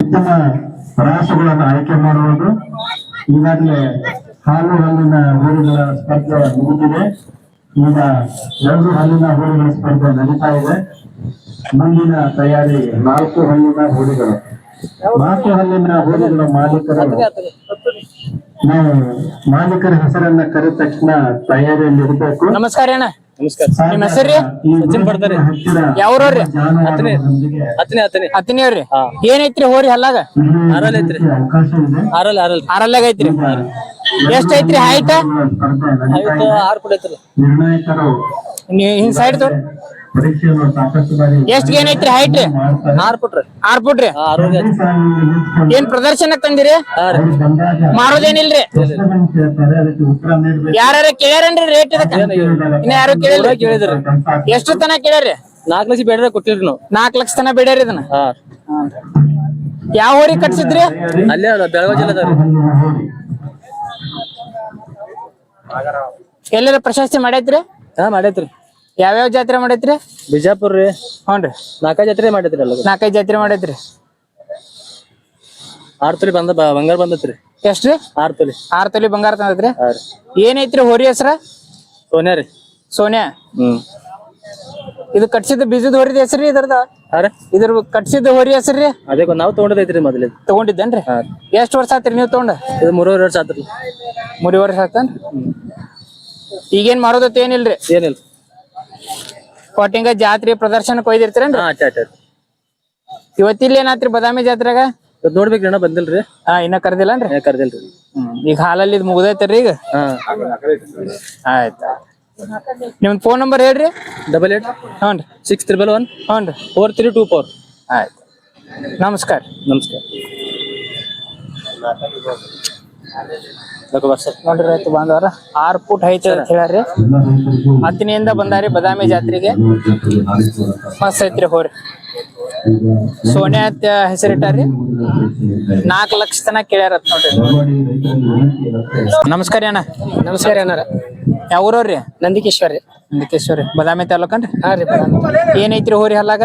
ಉತ್ತಮ ರಾಸುಗಳನ್ನು ಆಯ್ಕೆ ಮಾಡುವುದು. ಈಗಾಗಲೇ ಹಾಲು ಹಲ್ಲಿನ ಹೋರಿಗಳ ಸ್ಪರ್ಧೆ ಮುಗಿದಿದೆ. ಈಗ 2 ಹಲ್ಲಿನ ಹೋರಿಗಳ ಸ್ಪರ್ಧೆ ನಡೀತಾ ಇದೆ. ಮುಂದಿನ ತಯಾರಿ 4 ಹಲ್ಲಿನ ಹೋರಿಗಳು. 4 ಹಲ್ಲಿನ ಹೋರಿಗಳ ನಾವು ಮಾಲೀಕರ ಹೆಸರನ್ನ ಕರೆದ ತಕ್ಷಣ ತಯಾರಿಯಲ್ಲಿ ಇರಬೇಕು. ನಮಸ್ಕಾರ ಅಣ್ಣ. ನಮಸ್ಕಾರ. ನಿಮ್ಮ ಹೆಸರು ಸಚಿನ್ ಬರ್ತಾರೆ. ಯಾವ್ರವ್ರಿ? ಹತ್ತನೇ ಅವ್ರಿ. ಏನೈತ್ರಿ ಹೋರಿ ಹಲ್ಲಾಗ? ಆರಲ್ ಐತ್ರಿ. ಆರಲ್ಲಾಗ ಐತ್ರಿ. ಎಷ್ಟ್ ಐತ್ರಿ ಹೈಟ್? 6 ಫುಟ್ ಐತ್ರಿ. ನಿರ್ಣಾಯಕರು ಹಿಂಗ್ ಸೈಡ್ ತೋರಿ. ಪರೀಕ್ಷೆಯನ್ನು ಸಾಕಷ್ಟು ಬಾರಿ ಎಷ್ಟ್ ಏನೈತ್ರಿ ಹೈಟ್? 6 ಫುಟ್ ರೀ. 6 ಫುಟ್ ರೀ. ಏನ್ ಪ್ರದರ್ಶನಕ್ ತಂದಿರಿ? ಮಾರೋದೇನಿಲ್ರಿ? ಯಾರ ಕೇಳ್ಯಾರೇನ್ರಿ ರೇಟ್ ಇದಕ್ಕ? ಇನ್ನ ಯಾರು ಕೇಳಿಲ್ಲ. ಕೇಳಿದ್ರಿ. ಎಷ್ಟು ತನ ಕೇಳ್ಯಾರಿ? 4 ಲಕ್ಷ ಬೇಡ್ರೆ ಕೊಟ್ಟಿರಿ ನಾವು. 4 ಲಕ್ಷ ತನ ಬೇಡ್ಯಾರಿ ಇದನ್ನ. ಯಾವ ಹೋರಿ ಕಟ್ಸಿದ್ರಿ? ಅಲ್ಲೇ ಬೆಳಗಾವಿ ಜಿಲ್ಲೆದಾಗ. ಎಲ್ಲರ ಪ್ರಶಸ್ತಿ ಮಾಡೈತ್ರಿ? ಮಾಡೈತ್ರಿ. ಯಾವ್ಯಾವ ಜಾತ್ರೆ ಮಾಡೈತ್ರಿ? ಬಿಜಾಪುರ್ ರೀ. ಹ್ಞೂನ್ರಿ. 4 ಜಾತ್ರೆ ಮಾಡೈತ್ರಿ. 4-5 ಜಾತ್ರೆ ಮಾಡೈತ್ರಿ. 6 ತೊಲಿ ಬಂಗಾರ ಬಂದತ್ರಿ. ಎಷ್ಟ್ರಿ? 6 ತೊಲಿ. 6 ತೊಲಿ ಬಂಗಾರ ತಂದತ್ರಿ. ಏನೈತ್ರಿ ಹೋರಿ ಹೆಸ್ರ? ಸೋನ್ಯಾ ರೀ. ಸೋನ್ಯಾ. ಇದು ಕಟ್ಸಿದ ಬೀಜದ ಹೋರಿದ ಹೆಸ್ರಿ ಇದ್ರದ? ಇದ್ರ ಕಟ್ಸಿದ ಹೋರಿ ಹೆಸ್ರಿ? ಅದೇ ನಾವು ತಗೊಂಡದೈತ್ರಿ ಮೊದಲೇ. ತಗೊಂಡಿದ್ದೇನ್ರಿ? ಎಷ್ಟ್ ವರ್ಷ ಆತ್ರಿ ನೀವು ತಗೊಂಡ? ಇದು 3.5 ವರ್ಷ ಆತ್ರಿ. 3 ವರ್ಷ ಆತನ್? ಈಗೇನ್ ಮಾಡೋದತ್ತ ಏನಿಲ್ರಿ? ಏನಿಲ್ಲ. ಕೊಟ್ಟಿಂಗ ಜಾತ್ರೆ ಪ್ರದರ್ಶನಕ್ಕೆ ಒಯ್ದಿರ್ತೀರೇನ್ರಿ? ಇವತ್ತಿಲ್ಲ ಏನಾತ್ರಿ ಬದಾಮಿ ಜಾತ್ರೆಗ? ನೋಡ್ಬೇಕ್ರಿ, ಇನ್ನ ಬಂದಿಲ್ರಿ. ಇನ್ನ ಕರ್ದಿಲ್ಲನ್ರಿ? ಕರ್ದಿಲ್ರಿ. ಈಗ ಹಾಲಲ್ಲಿ ಇದು ಮುಗ್ದೈತ್ರಿ ಈಗ? ಆಯ್ತು. ನಿಮ್ ಫೋನ್ ನಂಬರ್ ಹೇಳ್ರಿ. 88 ಹ್ಞೂ 6111 ಹ್ಞೂ 4324. ಆಯ್ತು. ನಮಸ್ಕಾರ. ನಮಸ್ಕಾರ. ನೋಡ್ರಿ ರೈತ ಬಾಂಧವರ 6 ಫುಟ್ ಹೈಟ್ ಅಂತ ಹೇಳ್ಯಾರಿ. ಹತ್ತನೆಯಿಂದ ಬಂದಾರಿ ಬದಾಮಿ ಜಾತ್ರೆಗೆ. ಮಸ್ತ್ ಐತ್ರಿ ಹೋರಿ. ಸೋನ್ಯಾ ಅಂತ ಹೆಸರಿಟ್ಟಾರಿ. 4 ಲಕ್ಷ ತನ ಕೇಳ್ಯಾರತ್ ನೋಡ್ರಿ. ನಮಸ್ಕಾರ ಅಣ್ಣ. ನಮಸ್ಕಾರ ಅಣ್ಣಾರ. ಯಾವ ಊರವ್ರಿ? ನಂದಿಕೇಶ್ವರಿ. ನಂದಿಕೇಶ್ವರಿ ಬದಾಮಿ ತಾಲೂಕನ್ರಿ? ರೀ. ಏನೈತ್ರಿ ಹೋರಿ ಹಲ್ಲಾಗ?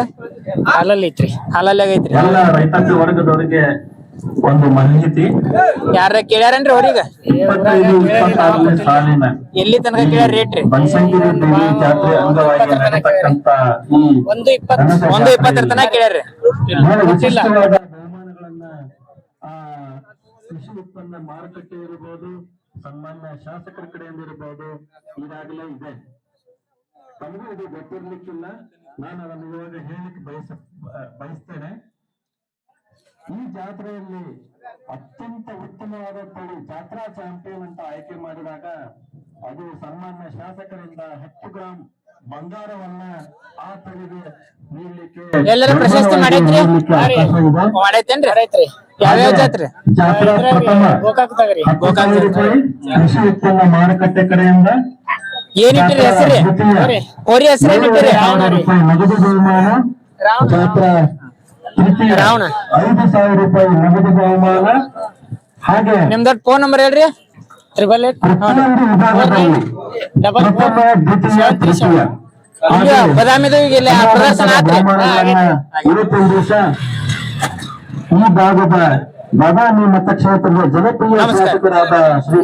ಹಾಲಲ್ಲಿ ಐತ್ರಿ. ಹಾಲಲ್ಲಾಗ ಐತ್ರಿ. ಎಲ್ಲ ರೈತಾಪಿ ವರ್ಗದವರಿಗೆ ಒಂದು ಮಾಹಿತಿ. ಯಾರ ಕೇಳ್ಯಾರನ್ರಿ ಹೋರಿಗ? 25-26ನೇ ಸಾಲಿನ ಎಲ್ಲಿ ತನಕ ಕೇಳ್ಯಾರ ರೇಟ್ ರೀ? ಬನಶಂಕರಿ ದೇವಿ ಜಾತ್ರೆ ಅಂಗವಾಗಿ ನಡೆಯತಕ್ಕಂತ ಈ 120 ತನಕ ಕೇಳ್ಯಾರ್ರಿ. ವಿಶಿಷ್ಟವಾದ ಬಹುಮಾನಗಳನ್ನ ಕೃಷಿ ಉತ್ಪನ್ನ ಮಾರುಕಟ್ಟೆ ಇರಬಹುದು, ಸನ್ಮಾನ್ಯ ಶಾಸಕರ ಕಡೆಯಿಂದ ಇರಬಹುದು, ಈಗಾಗಲೇ ಇದೆ. ತಮಗೂ ಇದು ಗೊತ್ತಿರ್ಲಿಕ್ಕಿಲ್ಲ. ನಾನು ಅದನ್ನು ಇವಾಗ ಹೇಳಲಿಕ್ಕೆ ಬಯಸ್ತೇನೆ. ಈ ಜಾತ್ರೆಯಲ್ಲಿ ಅತ್ಯಂತ ಉತ್ತಮವಾದ ತಳಿ ಜಾತ್ರಾ ಚಾಂಪಿಯನ್ ಅಂತ ಆಯ್ಕೆ ಮಾಡಿದಾಗ ಅದು ಸನ್ಮಾನ್ಯ ಶಾಸಕರಿಂದ 10 ಗ್ರಾಂ ಬಂಗಾರವನ್ನ ಆ ತಳಿಗೆ ನೀಡಲಿಕ್ಕೆ ಎಲ್ಲರ ಪ್ರಶಸ್ತಿ ಮಾಡೈತ್ರಿ? ಮಾಡೈತೇನ್ರಿ? ಯಾವ್ಯಾವ ಜಾತ್ರೆ? ಜಾತ್ರಾ ಪ್ರಥಮ 10,000 ರೂಪಾಯಿ ಕೃಷಿ ಉತ್ಪನ್ನ ಮಾರುಕಟ್ಟೆ ಕಡೆಯಿಂದ. ಏನಿಟ್ಟಿರಿ ಹೆಸರಿ? ಹೋರಿ ಹೆಸರು ಏನಿಟ್ಟಿರಿ? ನಗದು ಬಹುಮಾನ. ಜಾತ್ರಾ ರಾವಣ 5,000 ರೂಪಾಯಿ ನಗದು ಬಹುಮಾನ. ಹಾಗೆ ನಿಮ್ದ ಫೋನ್ ನಂಬರ್ ಹೇಳ್ರಿ. 888 ಪ್ರತಿಯೊಂದು ವಿಭಾಗದಲ್ಲಿ ಪ್ರಥಮ, ದ್ವಿತೀಯ, ತೃತೀಯ ಬದಾಮಿದು ಈಗ ಪ್ರದರ್ಶನ ಆತ್ರಿ. 25 ವರ್ಷ ಈ ಭಾಗದ ಬದಾಮಿ ಮತಕ್ಷೇತ್ರದ ಜನಪ್ರಿಯ ಶಾಸಕರಾದ ಶ್ರೀ